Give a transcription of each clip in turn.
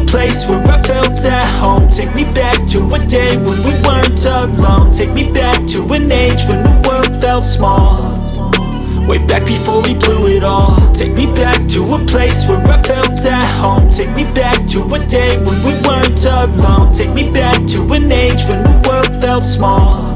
place where I felt at home. Take me back to a day when we weren't alone. Take me back to an age when the world felt small, way back before we blew it all. Take me back to a place where I felt at home. Take me back to a day when we weren't alone. Take me back to an age when the world felt small,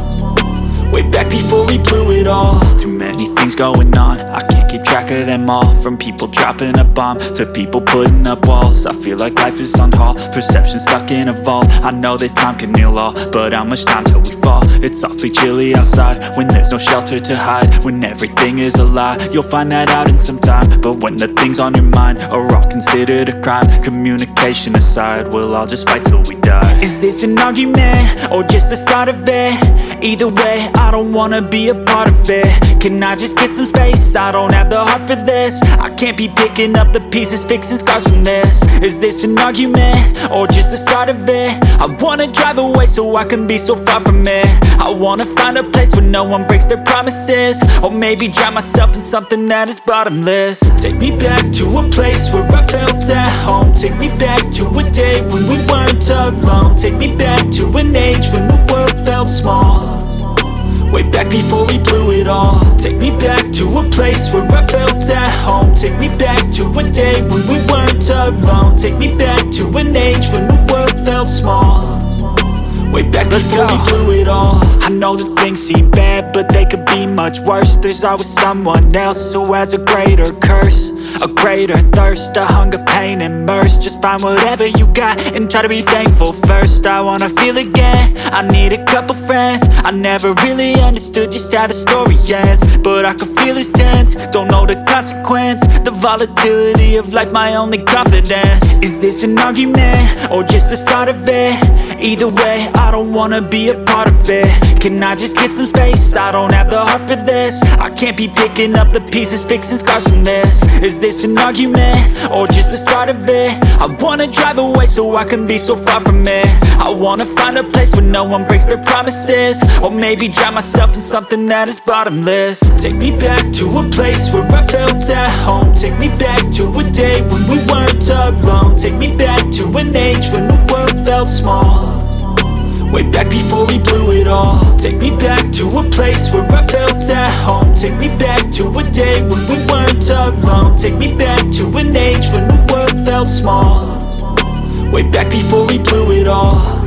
way back before we blew it all. Too many things going on, I can't keep track of them all. From people dropping a bomb to people putting up walls. I feel like life is on hold, perception stuck in a vault. I know that time can heal all, but how much time till we fall? It's awfully chilly outside when there's no shelter to hide. When everything is a lie, you'll find that out in some time. But when the things on your mind are all considered a crime, communication aside, we'll all just fight till we die. Is this an argument or just the start of it? Either way, I don't wanna be a part of it. Can I just get some space? I don't have the heart for this. I can't be picking up the pieces, fixing scars from this. Is this an argument or just the start of it? I wanna drive away so I can be so far from it. I wanna find a place where no one breaks their promises, or maybe drown myself in something that is bottomless. Take me back to a place where I felt at home. Take me back to a day when we weren't alone. Take me back to an age when the world felt small, way back before we blew it all. Take me back to a place where I felt at home. Take me back to a day when we weren't alone. Take me back to an age when the world felt small, way back before we blew it all. I know that things seem bad, but they could be much worse. There's always someone else who has a greater curse, a greater thirst, a hunger, pain, and mercy. Just find whatever you got and try to be thankful first. I wanna feel again, I need a couple friends. I never really understood just how the story ends, but I can feel it's tense, don't know the consequence. The volatility of life, my only confidence. Is this an argument or just the start of it? Either way, I don't wanna be a part of it. Can I just get some space? I don't have the heart for this. I can't be picking up the pieces, fixing scars from this. Is this an argument or just the start of it? I wanna drive away so I can be so far from it. I wanna find a place where no one breaks their promises, or maybe drown myself in something that is bottomless. Take me back to a place where I felt at home. Take me back to a day when we weren't alone. Take me back to an age when the world felt small, way back before we blew it all. Take me back to a place where I felt at home. Take me back to a day when we weren't alone. Take me back to an age when the world felt small, way back before we blew it all.